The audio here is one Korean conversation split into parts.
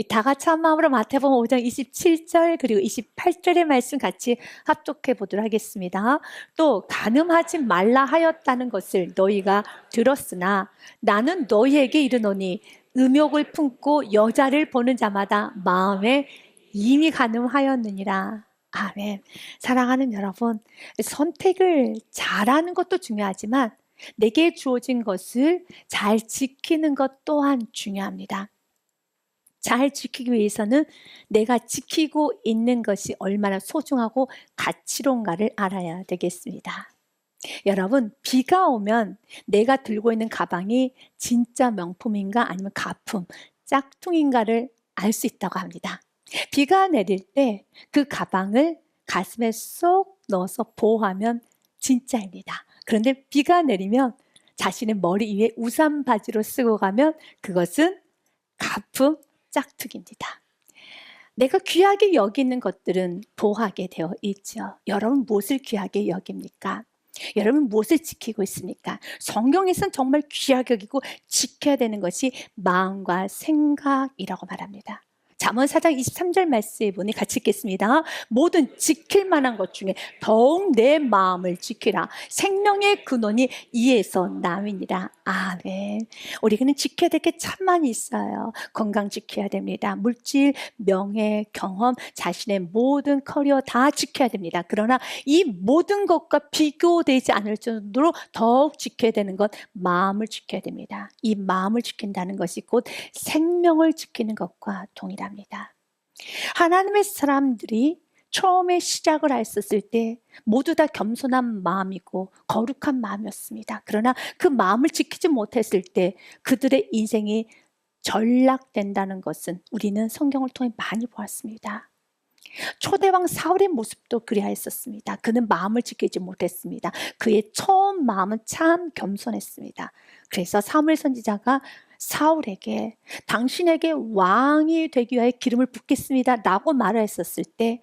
다 같이 한 마음으로 마태복음 5장 27절 그리고 28절의 말씀 같이 합독해 보도록 하겠습니다. 또 간음하지 말라 하였다는 것을 너희가 들었으나 나는 너희에게 이르노니 음욕을 품고 여자를 보는 자마다 마음에 이미 간음하였느니라. 아멘. 사랑하는 여러분, 선택을 잘하는 것도 중요하지만 내게 주어진 것을 잘 지키는 것 또한 중요합니다. 잘 지키기 위해서는 내가 지키고 있는 것이 얼마나 소중하고 가치로운가를 알아야 되겠습니다. 여러분, 비가 오면 내가 들고 있는 가방이 진짜 명품인가 아니면 가품, 짝퉁인가를 알 수 있다고 합니다. 비가 내릴 때 그 가방을 가슴에 쏙 넣어서 보호하면 진짜입니다. 그런데 비가 내리면 자신의 머리 위에 우산 바지로 쓰고 가면 그것은 가품, 짝퉁입니다. 내가 귀하게 여기는 것들은 보호하게 되어 있죠. 여러분 무엇을 귀하게 여깁니까? 여러분 무엇을 지키고 있습니까? 성경에서는 정말 귀하게 여기고 지켜야 되는 것이 마음과 생각이라고 말합니다. 잠언 4장 23절 말씀에 보니 같이 읽겠습니다. 모든 지킬 만한 것 중에 더욱 내 마음을 지키라. 생명의 근원이 이에서 나위니라. 아멘. 우리는 지켜야 될 게 참 많이 있어요. 건강 지켜야 됩니다. 물질, 명예, 경험, 자신의 모든 커리어 다 지켜야 됩니다. 그러나 이 모든 것과 비교되지 않을 정도로 더욱 지켜야 되는 것, 마음을 지켜야 됩니다. 이 마음을 지킨다는 것이 곧 생명을 지키는 것과 동일합니다. 하나님의 사람들이 처음에 시작을 했었을 때 모두 다 겸손한 마음이고 거룩한 마음이었습니다. 그러나 그 마음을 지키지 못했을 때 그들의 인생이 전락된다는 것은 우리는 성경을 통해 많이 보았습니다. 초대왕 사울의 모습도 그리하였었습니다. 그는 마음을 지키지 못했습니다. 그의 처음 마음은 참 겸손했습니다. 그래서 사무엘 선지자가 사울에게 당신에게 왕이 되기 위하여 기름을 붓겠습니다 라고 말을 했었을 때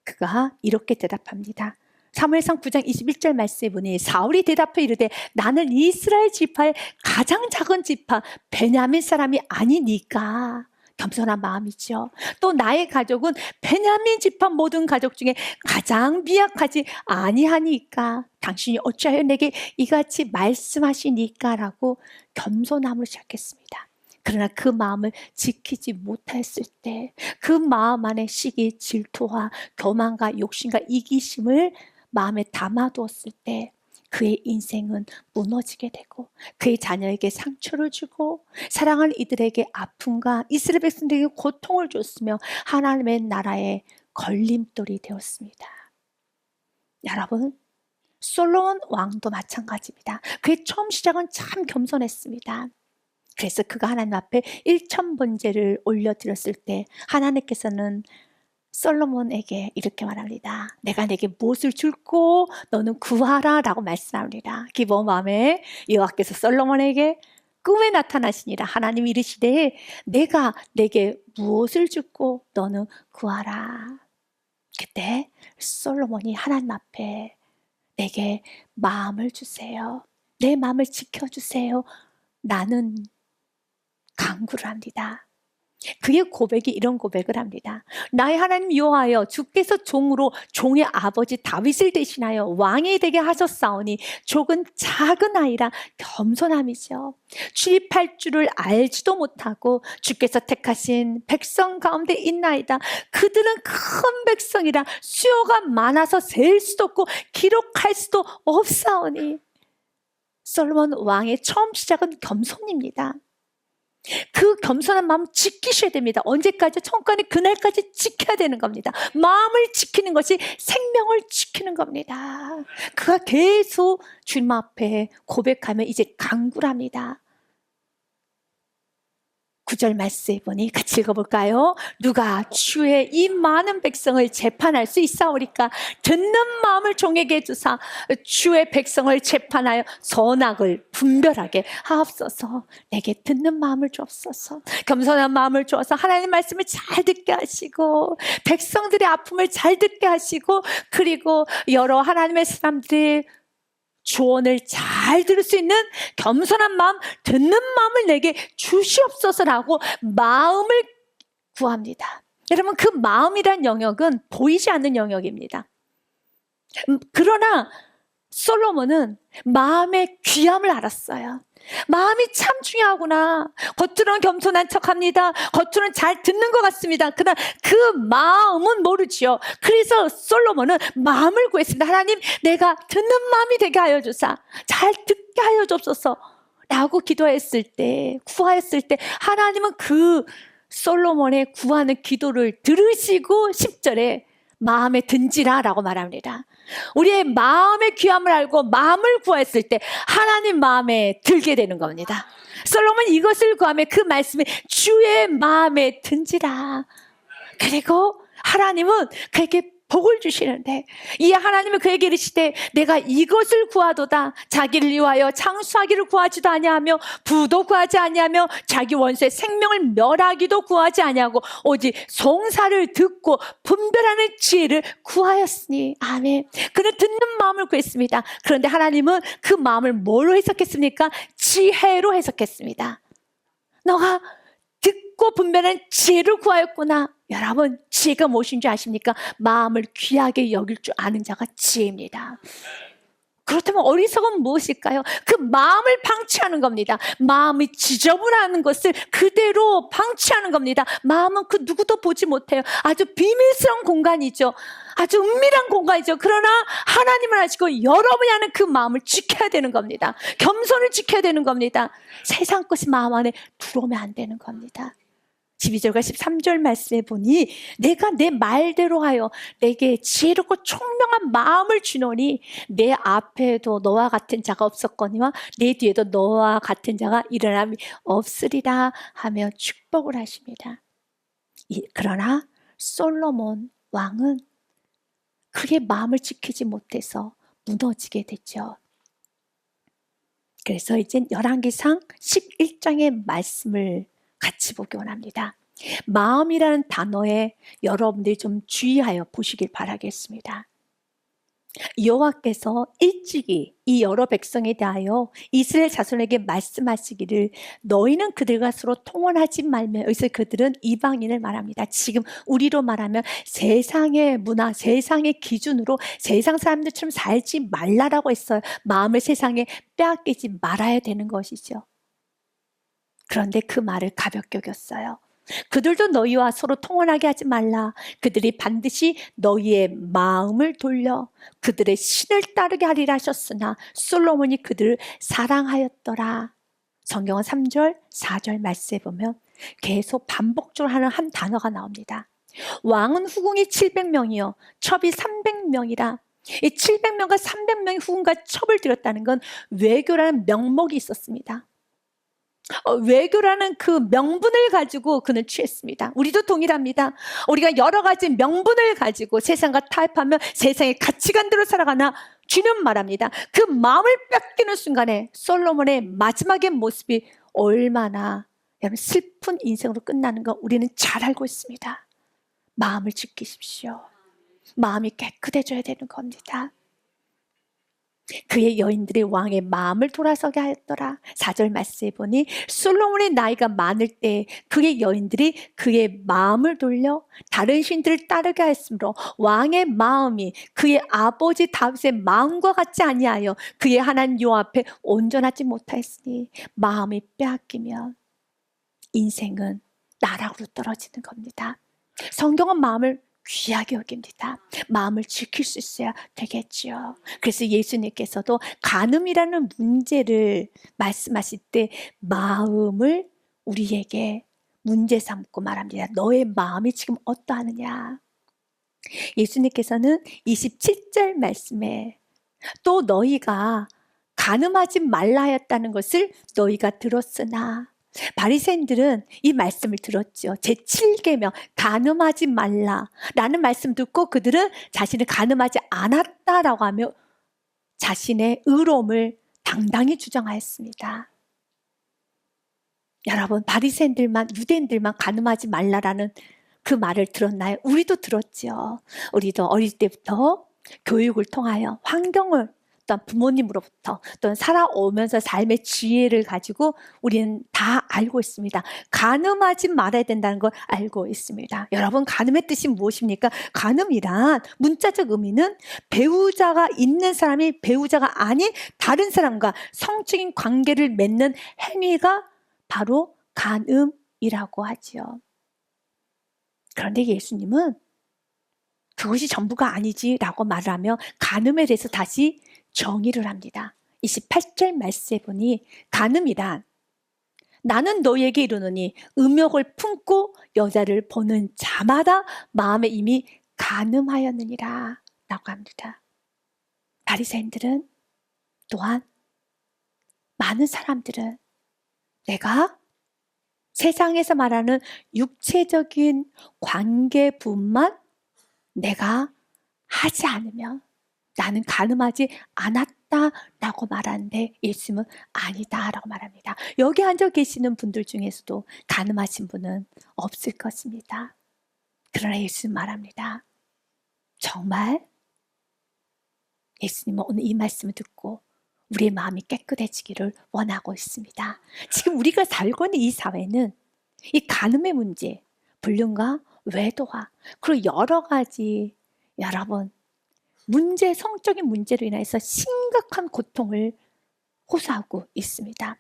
그가 이렇게 대답합니다. 사무엘상 9장 21절 말씀에 보니 사울이 대답해 이르되 나는 이스라엘 지파의 가장 작은 지파 베냐민 사람이 아니니까. 겸손한 마음이죠. 또 나의 가족은 베냐민 지파 모든 가족 중에 가장 미약하지 아니하니까 당신이 어찌하여 내게 이같이 말씀하시니까 라고 겸손함을 시작했습니다. 그러나 그 마음을 지키지 못했을 때 그 마음 안에 시기, 질투와 교만과 욕심과 이기심을 마음에 담아두었을 때 그의 인생은 무너지게 되고 그의 자녀에게 상처를 주고 사랑하는 이들에게 아픔과 이스라엘 백성들에게 고통을 줬으며 하나님의 나라에 걸림돌이 되었습니다. 여러분, 솔로몬 왕도 마찬가지입니다. 그의 처음 시작은 참 겸손했습니다. 그래서 그가 하나님 앞에 1,000번제를 올려드렸을 때 하나님께서는 솔로몬에게 이렇게 말합니다. 내가 내게 무엇을 줄고 너는 구하라 라고 말씀합니다. 기본 마음에 여호와께서 솔로몬에게 꿈에 나타나시니라. 하나님이 이르시되 내가 내게 무엇을 줄고 너는 구하라. 그때 솔로몬이 하나님 앞에 내게 마음을 주세요. 내 마음을 지켜주세요. 나는 간구를 합니다. 그의 고백이 이런 고백을 합니다. 나의 하나님 여호와여 주께서 종으로 종의 아버지 다윗을 대신하여 왕이 되게 하셨사오니 족은 작은 아이라 겸손함이죠. 출입할 줄을 알지도 못하고 주께서 택하신 백성 가운데 있나이다. 그들은 큰 백성이라 수요가 많아서 셀 수도 없고 기록할 수도 없사오니. 솔로몬 왕의 처음 시작은 겸손입니다. 그 겸손한 마음 지키셔야 됩니다. 언제까지? 천국까지 그날까지 지켜야 되는 겁니다. 마음을 지키는 것이 생명을 지키는 겁니다. 그가 계속 주님 앞에 고백하면 이제 간구랍니다. 9절 말씀에 보니 같이 읽어볼까요? 누가 주의 이 많은 백성을 재판할 수 있사오리까? 듣는 마음을 종에게 주사 주의 백성을 재판하여 선악을 분별하게 하옵소서. 내게 듣는 마음을 주옵소서. 겸손한 마음을 주어서 하나님의 말씀을 잘 듣게 하시고 백성들의 아픔을 잘 듣게 하시고 그리고 여러 하나님의 사람들의 조언을 잘 들을 수 있는 겸손한 마음, 듣는 마음을 내게 주시옵소서라고 마음을 구합니다. 여러분, 그 마음이란 영역은 보이지 않는 영역입니다. 그러나 솔로몬은 마음의 귀함을 알았어요. 마음이 참 중요하구나. 겉으로는 겸손한 척합니다. 겉으로는 잘 듣는 것 같습니다. 그러나 그 마음은 모르지요. 그래서 솔로몬은 마음을 구했습니다. 하나님, 내가 듣는 마음이 되게 하여 주사, 잘 듣게 하여 주옵소서 라고 기도했을 때, 구하였을 때 하나님은 그 솔로몬의 구하는 기도를 들으시고 10절에 마음에 든지라 라고 말합니다. 우리의 마음의 귀함을 알고 마음을 구했을 때 하나님 마음에 들게 되는 겁니다. 솔로몬 이것을 구하며 그 말씀이 주의 마음에 든지라. 그리고 하나님은 그에게 복을 주시는데, 이 하나님은 그에게 이르시되 내가 이것을 구하도다. 자기를 위하여 장수하기를 구하지도 아니하며 부도 구하지 아니하며 자기 원수의 생명을 멸하기도 구하지 아니하고 오직 송사를 듣고 분별하는 지혜를 구하였으니. 아멘. 그는 듣는 마음을 구했습니다. 그런데 하나님은 그 마음을 뭐로 해석했습니까? 지혜로 해석했습니다. 너가 듣고 분별하는 지혜를 구하였구나. 여러분, 지혜가 무엇인지 아십니까? 마음을 귀하게 여길 줄 아는 자가 지혜입니다. 그렇다면 어리석은 무엇일까요? 그 마음을 방치하는 겁니다. 마음이 지저분하는 것을 그대로 방치하는 겁니다. 마음은 그 누구도 보지 못해요. 아주 비밀스러운 공간이죠. 아주 은밀한 공간이죠. 그러나 하나님을 아시고 여러분이 아는 그 마음을 지켜야 되는 겁니다. 겸손을 지켜야 되는 겁니다. 세상 것이 마음 안에 들어오면 안 되는 겁니다. 12절과 13절 말씀에 보니 내가 내 말대로 하여 내게 지혜롭고 총명한 마음을 주노니 내 앞에도 너와 같은 자가 없었거니와 내 뒤에도 너와 같은 자가 일어남이 없으리라 하며 축복을 하십니다. 그러나 솔로몬 왕은 그의 마음을 지키지 못해서 무너지게 됐죠. 그래서 이제 열왕기상 11장의 말씀을 같이 보기 원합니다. 마음이라는 단어에 여러분들이 좀 주의하여 보시길 바라겠습니다. 여호와께서 일찍이 이 여러 백성에 대하여 이스라엘 자손에게 말씀하시기를 너희는 그들과 서로 통혼하지 말며, 여기서 그들은 이방인을 말합니다. 지금 우리로 말하면 세상의 문화, 세상의 기준으로 세상 사람들처럼 살지 말라라고 했어요. 마음을 세상에 빼앗기지 말아야 되는 것이죠. 그런데 그 말을 가볍게 여겼어요. 그들도 너희와 서로 통혼하게 하지 말라. 그들이 반드시 너희의 마음을 돌려 그들의 신을 따르게 하리라 하셨으나 솔로몬이 그들을 사랑하였더라. 성경은 3절, 4절 말씀에 보면 계속 반복적으로 하는 한 단어가 나옵니다. 왕은 후궁이 700명이요 첩이 300명이라. 이 700명과 300명의 후궁과 첩을 들였다는 건 외교라는 명목이 있었습니다. 외교라는 그 명분을 가지고 그는 취했습니다. 우리도 동일합니다. 우리가 여러 가지 명분을 가지고 세상과 타협하며 세상의 가치관대로 살아가나 주는 말합니다. 그 마음을 뺏기는 순간에 솔로몬의 마지막의 모습이 얼마나 여러분 슬픈 인생으로 끝나는 거 우리는 잘 알고 있습니다. 마음을 지키십시오. 마음이 깨끗해져야 되는 겁니다. 그의 여인들이 왕의 마음을 돌아서게 하였더라. 4절 말씀에 보니 솔로몬의 나이가 많을 때 그의 여인들이 그의 마음을 돌려 다른 신들을 따르게 하였으므로 왕의 마음이 그의 아버지 다윗의 마음과 같지 아니하여 그의 하나님 여호와 앞에 온전하지 못하였으니 마음이 빼앗기면 인생은 나락으로 떨어지는 겁니다. 성경은 마음을 귀하게 여깁니다. 마음을 지킬 수 있어야 되겠지요. 그래서 예수님께서도 간음이라는 문제를 말씀하실 때 마음을 우리에게 문제 삼고 말합니다. 너의 마음이 지금 어떠하느냐. 예수님께서는 27절 말씀에 또 너희가 간음하지 말라 하였다는 것을 너희가 들었으나, 바리새인들은 이 말씀을 들었죠. 제7계명 간음하지 말라라는 말씀 듣고 그들은 자신을 간음하지 않았다라고 하며 자신의 의로움을 당당히 주장하였습니다. 여러분, 바리새인들만, 유대인들만 간음하지 말라라는 그 말을 들었나요? 우리도 들었죠. 우리도 어릴 때부터 교육을 통하여 환경을 또한 부모님으로부터, 또는 살아오면서 삶의 지혜를 가지고 우리는 다 알고 있습니다. 간음하지 말아야 된다는 걸 알고 있습니다. 여러분, 간음의 뜻이 무엇입니까? 간음이란 문자적 의미는 배우자가 있는 사람이 배우자가 아닌 다른 사람과 성적인 관계를 맺는 행위가 바로 간음이라고 하지요. 그런데 예수님은 그것이 전부가 아니지라고 말을 하며 간음에 대해서 다시 정의를 합니다. 28절 말씀에 보니 간음이란 나는 너희에게 이르노니 음욕을 품고 여자를 보는 자마다 마음에 이미 간음하였느니라 라고 합니다. 바리새인들은 또한 많은 사람들은 내가 세상에서 말하는 육체적인 관계뿐만 내가 하지 않으면 나는 간음하지 않았다라고 말하는데 예수님은 아니다라고 말합니다. 여기 앉아 계시는 분들 중에서도 간음하신 분은 없을 것입니다. 그러나 예수님 말합니다. 정말 예수님은 오늘 이 말씀을 듣고 우리의 마음이 깨끗해지기를 원하고 있습니다. 지금 우리가 살고 있는 이 사회는 이 간음의 문제, 불륜과 외도와 그리고 여러 가지 여러분 문제, 성적인 문제로 인해서 심각한 고통을 호소하고 있습니다.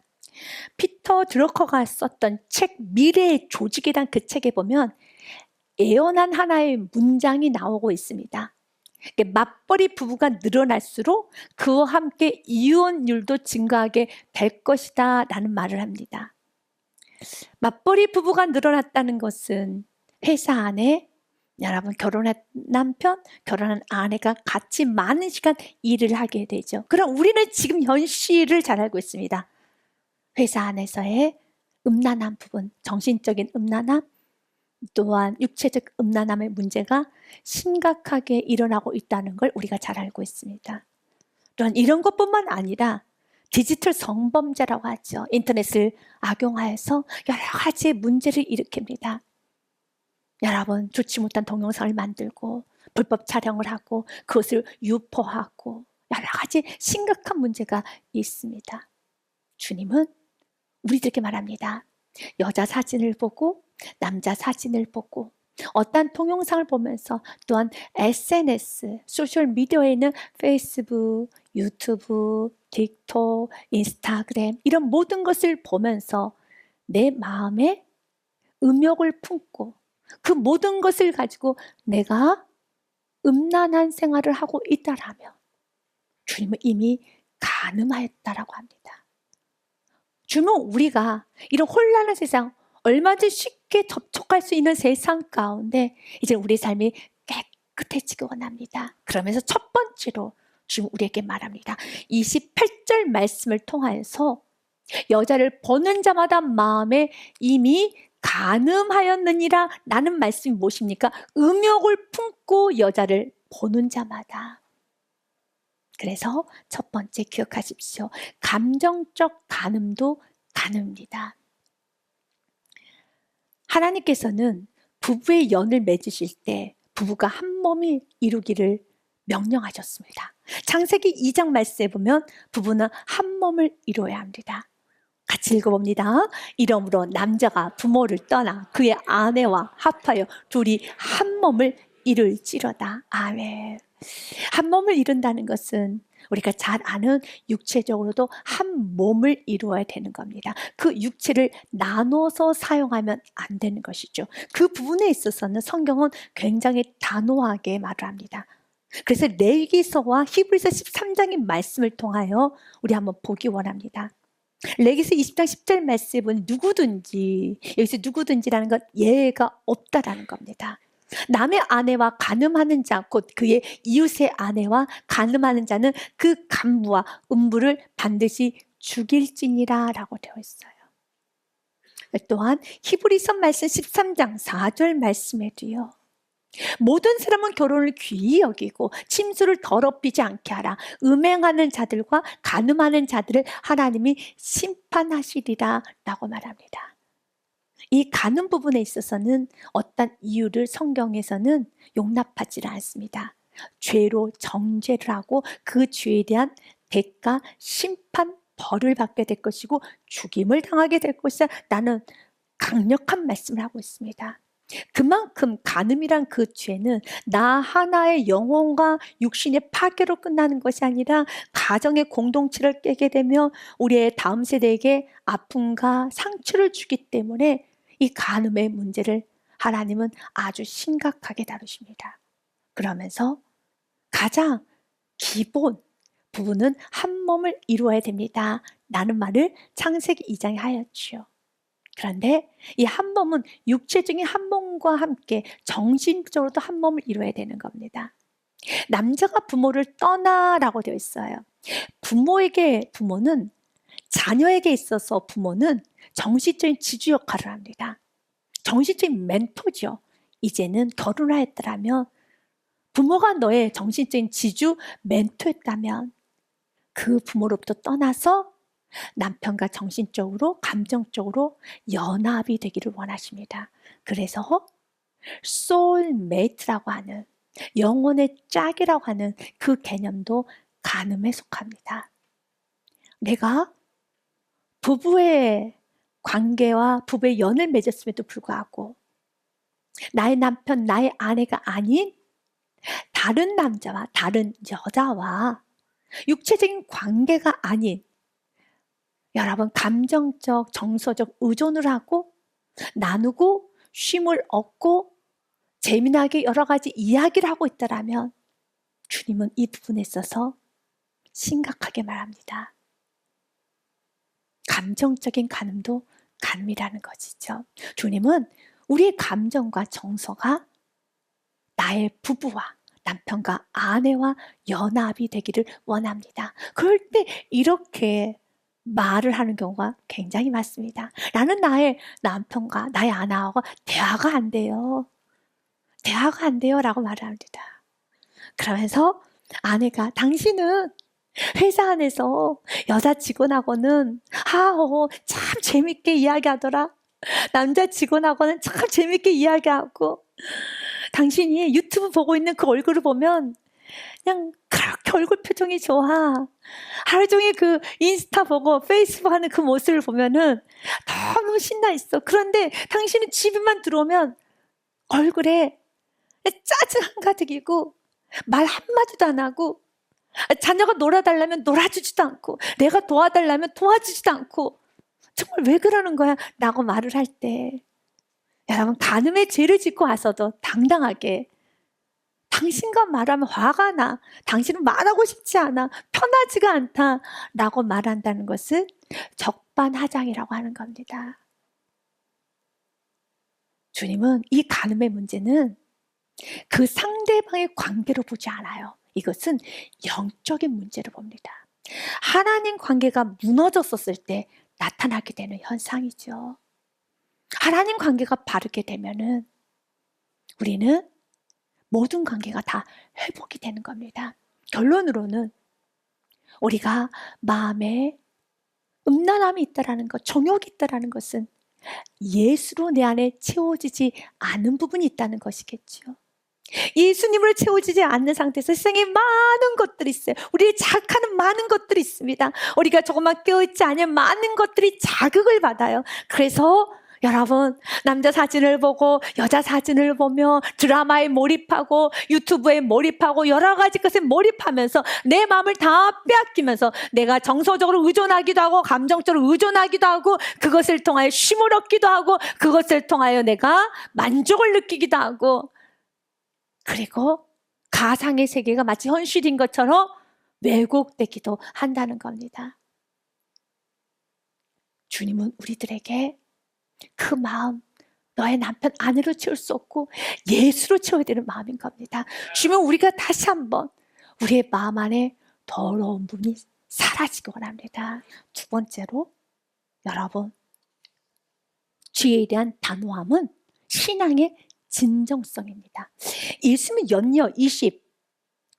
피터 드러커가 썼던 책 미래의 조직이란 그 책에 보면 애연한 하나의 문장이 나오고 있습니다. 맞벌이 부부가 늘어날수록 그와 함께 이혼율도 증가하게 될 것이다 라는 말을 합니다. 맞벌이 부부가 늘어났다는 것은 회사 안에 여러분 결혼한 남편, 결혼한 아내가 같이 많은 시간 일을 하게 되죠. 그럼 우리는 지금 현실을 잘 알고 있습니다. 회사 안에서의 음란한 부분, 정신적인 음란함, 또한 육체적 음란함의 문제가 심각하게 일어나고 있다는 걸 우리가 잘 알고 있습니다. 또한 이런 것뿐만 아니라 디지털 성범죄라고 하죠. 인터넷을 악용하여서 여러 가지 문제를 일으킵니다. 여러분, 좋지 못한 동영상을 만들고 불법 촬영을 하고 그것을 유포하고 여러 가지 심각한 문제가 있습니다. 주님은 우리들에게 말합니다. 여자 사진을 보고 남자 사진을 보고 어떤 동영상을 보면서 또한 SNS, 소셜미디어에 있는 페이스북, 유튜브, 틱톡, 인스타그램 이런 모든 것을 보면서 내 마음에 음욕을 품고 그 모든 것을 가지고 내가 음란한 생활을 하고 있다라면 주님은 이미 간음하였다라고 합니다. 주님은 우리가 이런 혼란한 세상 얼마든지 쉽게 접촉할 수 있는 세상 가운데 이제 우리 삶이 깨끗해지기 원합니다. 그러면서 첫 번째로 주님 우리에게 말합니다. 28절 말씀을 통하여서 여자를 보는 자마다 마음에 이미 간음하였느니라 라는 말씀이 무엇입니까? 음욕을 품고 여자를 보는 자마다. 그래서 첫 번째 기억하십시오. 감정적 간음도 간음입니다. 하나님께서는 부부의 연을 맺으실 때 부부가 한 몸이 이루기를 명령하셨습니다. 창세기 2장 말씀에 보면 부부는 한 몸을 이루어야 합니다. 같이 읽어봅니다. 이러므로 남자가 부모를 떠나 그의 아내와 합하여 둘이 한 몸을 이룰지로다. 아멘. 한 몸을 이룬다는 것은 우리가 잘 아는 육체적으로도 한 몸을 이루어야 되는 겁니다. 그 육체를 나눠서 사용하면 안 되는 것이죠. 그 부분에 있어서는 성경은 굉장히 단호하게 말을 합니다. 그래서 레위기서와 히브리서 13장의 말씀을 통하여 우리 한번 보기 원합니다. 레위기서 20장 10절 말씀에 보면 누구든지, 여기서 누구든지라는 건 예외가 없다라는 겁니다. 남의 아내와 간음하는 자, 곧 그의 이웃의 아내와 간음하는 자는 그 간부와 음부를 반드시 죽일지니라 라고 되어 있어요. 또한 히브리서 말씀 13장 4절 말씀에도요. 모든 사람은 결혼을 귀히 여기고 침수를 더럽히지 않게 하라. 음행하는 자들과 간음하는 자들을 하나님이 심판하시리라 라고 말합니다. 이 간음 부분에 있어서는 어떤 이유를 성경에서는 용납하지 않습니다. 죄로 정죄를 하고 그 죄에 대한 대가, 심판, 벌을 받게 될 것이고 죽임을 당하게 될 것이다. 나는 강력한 말씀을 하고 있습니다. 그만큼 간음이란 그 죄는 나 하나의 영혼과 육신의 파괴로 끝나는 것이 아니라 가정의 공동체를 깨게 되며 우리의 다음 세대에게 아픔과 상처를 주기 때문에 이 간음의 문제를 하나님은 아주 심각하게 다루십니다. 그러면서 가장 기본 부분은 한 몸을 이루어야 됩니다. 라는 말을 창세기 2장에 하였지요. 그런데 이 한 몸은 육체적인 한 몸과 함께 정신적으로도 한 몸을 이루어야 되는 겁니다. 남자가 부모를 떠나라고 되어 있어요. 부모는 자녀에게 있어서 부모는 정신적인 지주 역할을 합니다. 정신적인 멘토죠. 이제는 결혼하였더라면 부모가 너의 정신적인 지주 멘토였다면 그 부모로부터 떠나서 남편과 정신적으로 감정적으로 연합이 되기를 원하십니다. 그래서 소울메이트라고 하는 영혼의 짝이라고 하는 그 개념도 간음에 속합니다. 내가 부부의 관계와 부부의 연을 맺었음에도 불구하고 나의 남편, 나의 아내가 아닌 다른 남자와 다른 여자와 육체적인 관계가 아닌 여러분 감정적, 정서적 의존을 하고 나누고 쉼을 얻고 재미나게 여러 가지 이야기를 하고 있다라면 주님은 이 부분에 있어서 심각하게 말합니다. 감정적인 간음도 간음이라는 것이죠. 주님은 우리의 감정과 정서가 나의 부부와 남편과 아내와 연합이 되기를 원합니다. 그럴 때 이렇게 말을 하는 경우가 굉장히 많습니다. 나는 나의 남편과 나의 아내하고 대화가 안 돼요. 대화가 안 돼요 라고 말을 합니다. 그러면서 아내가 당신은 회사 안에서 여자 직원하고는 참 재밌게 이야기하더라. 남자 직원하고는 참 재밌게 이야기하고 당신이 유튜브 보고 있는 그 얼굴을 보면 그냥 그렇게 얼굴 표정이 좋아. 하루 종일 그 인스타 보고 페이스북 하는 그 모습을 보면은 너무 신나 있어. 그런데 당신은 집에만 들어오면 얼굴에 짜증 한가득이고 말 한마디도 안 하고 자녀가 놀아달라면 놀아주지도 않고 내가 도와달라면 도와주지도 않고 정말 왜 그러는 거야? 라고 말을 할 때 여러분 간음의 죄를 짓고 와서도 당당하게 당신과 말하면 화가 나. 당신은 말하고 싶지 않아. 편하지가 않다. 라고 말한다는 것은 적반하장이라고 하는 겁니다. 주님은 이 간음의 문제는 그 상대방의 관계로 보지 않아요. 이것은 영적인 문제로 봅니다. 하나님 관계가 무너졌었을 때 나타나게 되는 현상이죠. 하나님 관계가 바르게 되면은 우리는 모든 관계가 다 회복이 되는 겁니다. 결론으로는 우리가 마음에 음란함이 있다라는 것, 정욕이 있다라는 것은 예수로 내 안에 채워지지 않은 부분이 있다는 것이겠죠. 예수님으로 채워지지 않는 상태에서 세상에 많은 것들이 있어요. 우리의 자극하는 많은 것들이 있습니다. 우리가 조금만 깨어있지 않으면 많은 것들이 자극을 받아요. 그래서 여러분 남자 사진을 보고 여자 사진을 보며 드라마에 몰입하고 유튜브에 몰입하고 여러 가지 것에 몰입하면서 내 마음을 다 빼앗기면서 내가 정서적으로 의존하기도 하고 감정적으로 의존하기도 하고 그것을 통하여 쉼을 얻기도 하고 그것을 통하여 내가 만족을 느끼기도 하고 그리고 가상의 세계가 마치 현실인 것처럼 왜곡되기도 한다는 겁니다. 주님은 우리들에게 그 마음 너의 남편 아내로 채울 수 없고 예수로 채워야 되는 마음인 겁니다. 주님은 우리가 다시 한번 우리의 마음 안에 더러운 부분이 사라지기 원합니다. 두 번째로 여러분 죄에 대한 단호함은 신앙의 진정성입니다. 예수님은 연여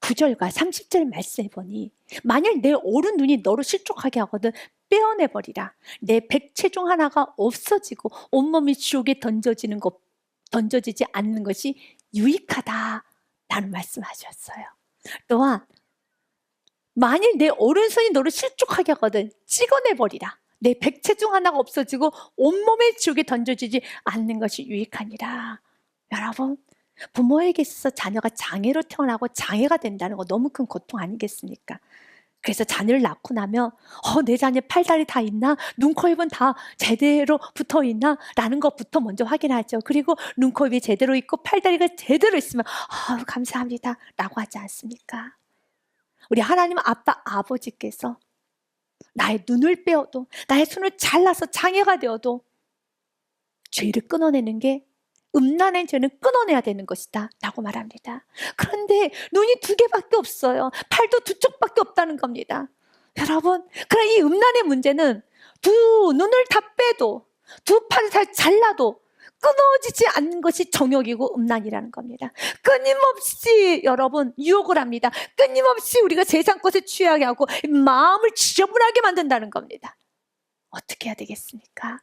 29절과 30절 말씀해 보니 만약 내 오른 눈이 너로 실족하게 하거든 빼어내버리라. 내 백체 중 하나가 없어지고 온몸이 지옥에 던져지지 않는 것이 유익하다 라는 말씀하셨어요. 또한 만일 내 오른손이 너를 실족하게 하거든 찍어내버리라. 내 백체 중 하나가 없어지고 온몸의 지옥에 던져지지 않는 것이 유익하니라. 여러분, 부모에게 있어서 자녀가 장애로 태어나고 장애가 된다는 거 너무 큰 고통 아니겠습니까? 그래서 자녀를 낳고 나면 내 자녀 팔다리 다 있나? 눈, 코, 입은 다 제대로 붙어 있나? 라는 것부터 먼저 확인하죠. 그리고 눈, 코, 입이 제대로 있고 팔다리가 제대로 있으면 감사합니다 라고 하지 않습니까? 우리 하나님 아빠 아버지께서 나의 눈을 빼어도 나의 손을 잘라서 장애가 되어도 죄를 끊어내는 게 음란의 죄는 끊어내야 되는 것이다 라고 말합니다. 그런데 눈이 2개밖에 없어요. 팔도 2쪽밖에 없다는 겁니다. 여러분, 그럼 이 음란의 문제는 2 눈을 다 빼도 2 팔을 다 잘라도 끊어지지 않는 것이 정욕이고 음란이라는 겁니다. 끊임없이 여러분 유혹을 합니다. 끊임없이 우리가 세상 것에 취하게 하고 마음을 지저분하게 만든다는 겁니다. 어떻게 해야 되겠습니까?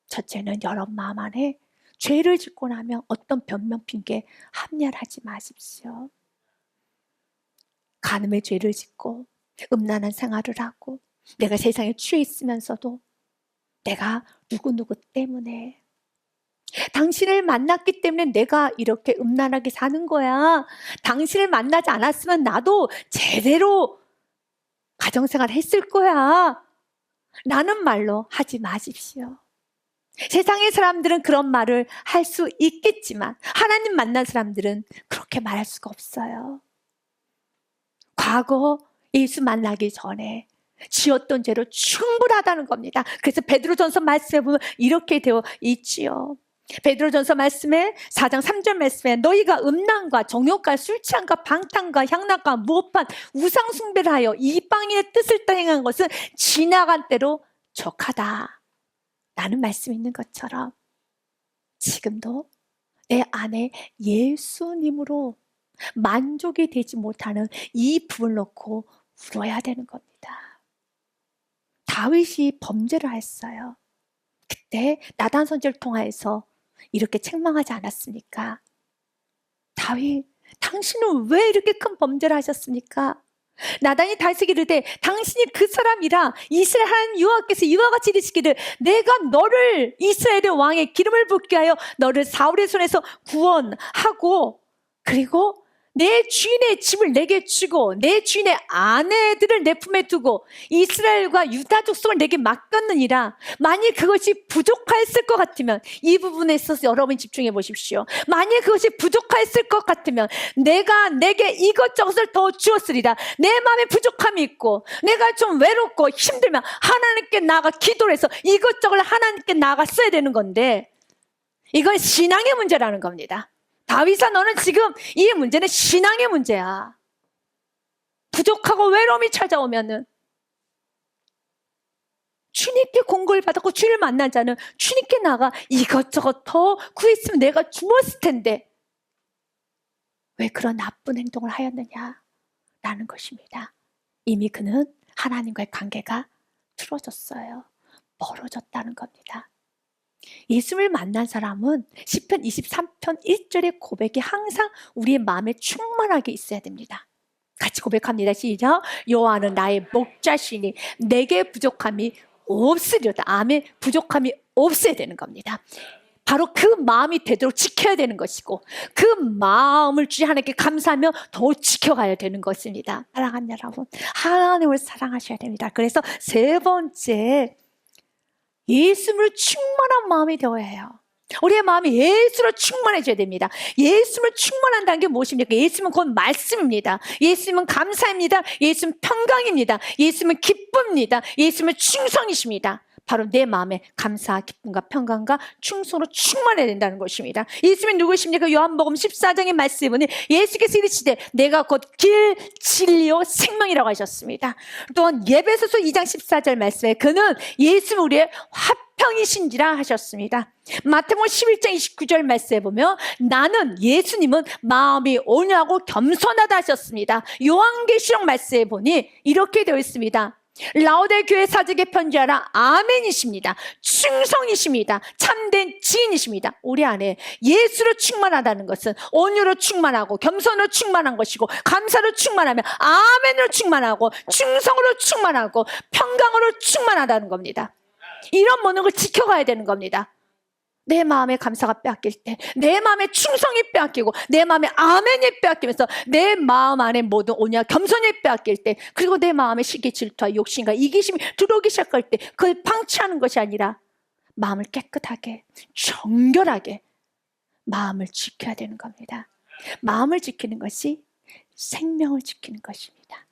첫째는 여러분 마음 안에 죄를 짓고 나면 어떤 변명 핑계 합리화하지 마십시오. 간음의 죄를 짓고 음란한 생활을 하고 내가 세상에 취해 있으면서도 내가 누구누구 때문에 당신을 만났기 때문에 내가 이렇게 음란하게 사는 거야. 당신을 만나지 않았으면 나도 제대로 가정생활 했을 거야 라는 말로 하지 마십시오. 세상의 사람들은 그런 말을 할 수 있겠지만 하나님 만난 사람들은 그렇게 말할 수가 없어요. 과거 예수 만나기 전에 지었던 죄로 충분하다는 겁니다. 그래서 베드로전서 말씀에 보면 이렇게 되어 있지요. 베드로전서 말씀에 4장 3절 말씀에 너희가 음란과 정욕과 술 취함과 방탕과 향락과 무법한 우상 숭배를 하여 이방인의 뜻을 따라 행한 것은 지나간 때로 족하다 라는 말씀이 있는 것처럼 지금도 내 안에 예수님으로 만족이 되지 못하는 이 부분을 놓고 울어야 되는 겁니다. 다윗이 범죄를 했어요. 그때 나단 선지자를 통하여서 이렇게 책망하지 않았습니까? 다윗, 당신은 왜 이렇게 큰 범죄를 하셨습니까? 나단이 다윗에게 이르되 당신이 그 사람이라 이스라엘 하나님 여호와께서 이와 같이 이르시기를 내가 너를 이스라엘의 왕의 기름을 붓게 하여 너를 사울의 손에서 구원하고 그리고 내 주인의 집을 내게 주고 내 주인의 아내들을 내 품에 두고 이스라엘과 유다 족속을 내게 맡겼느니라. 만일 그것이 부족하였을 것 같으면 이 부분에 있어서 여러분 집중해 보십시오. 만일 그것이 부족하였을 것 같으면 내가 내게 이것저것을 더 주었으리라. 내 마음에 부족함이 있고 내가 좀 외롭고 힘들면 하나님께 나아가 기도를 해서 이것저것 하나님께 나아가 써야 되는 건데 이건 신앙의 문제라는 겁니다. 다윗아, 너는 지금 이 문제는 신앙의 문제야. 부족하고 외로움이 찾아오면은 주님께 공고를 받았고 주님을 만난 자는 주님께 나가 이것저것 더 구했으면 내가 주었을 텐데 왜 그런 나쁜 행동을 하였느냐라는 것입니다. 이미 그는 하나님과의 관계가 틀어졌어요. 멀어졌다는 겁니다. 예수를 만난 사람은 시편 23편 1절의 고백이 항상 우리의 마음에 충만하게 있어야 됩니다. 같이 고백합니다. 시작. 여호와는 나의 목자시니 내게 부족함이 없으리로다. 아멘. 부족함이 없어야 되는 겁니다. 바로 그 마음이 되도록 지켜야 되는 것이고 그 마음을 주신 하나님께 감사하며 더 지켜가야 되는 것입니다. 사랑하는 여러분, 하나님을 사랑하셔야 됩니다. 그래서 세 번째, 예수를 충만한 마음이 되어야 해요. 우리의 마음이 예수로 충만해져야 됩니다. 예수를 충만한다는 게 무엇입니까? 예수는 곧 말씀입니다. 예수는 감사입니다. 예수는 평강입니다. 예수는 기쁨입니다. 예수는 충성이십니다. 바로 내 마음에 감사, 기쁨과 평강과 충성으로 충만해야 된다는 것입니다. 예수님은 누구십니까? 요한복음 14장의 말씀에 보니 예수께서 이르시되 내가 곧 길, 진리요 생명이라고 하셨습니다. 또한 예배소서 2장 14절 말씀에 그는 예수는 우리의 화평이신지라 하셨습니다. 마태복음 11장 29절 말씀에 보면 나는 예수님은 마음이 온유하고 겸손하다 하셨습니다. 요한계시록 말씀에 보니 이렇게 되어 있습니다. 라오데 교회 사직에 편지하라. 아멘이십니다. 충성이십니다. 참된 지인이십니다. 우리 안에 예수로 충만하다는 것은 온유로 충만하고 겸손으로 충만한 것이고, 감사로 충만하면 아멘으로 충만하고, 충성으로 충만하고, 평강으로 충만하다는 겁니다. 이런 모든 걸 지켜가야 되는 겁니다. 내 마음의 감사가 빼앗길 때, 내 마음의 충성이 빼앗기고, 내 마음의 아멘이 빼앗기면서 내 마음 안에 모든 온유와 겸손이 빼앗길 때, 그리고 내 마음의 시기, 질투와 욕심과 이기심이 들어오기 시작할 때 그걸 방치하는 것이 아니라 마음을 깨끗하게, 정결하게 마음을 지켜야 되는 겁니다. 마음을 지키는 것이 생명을 지키는 것입니다.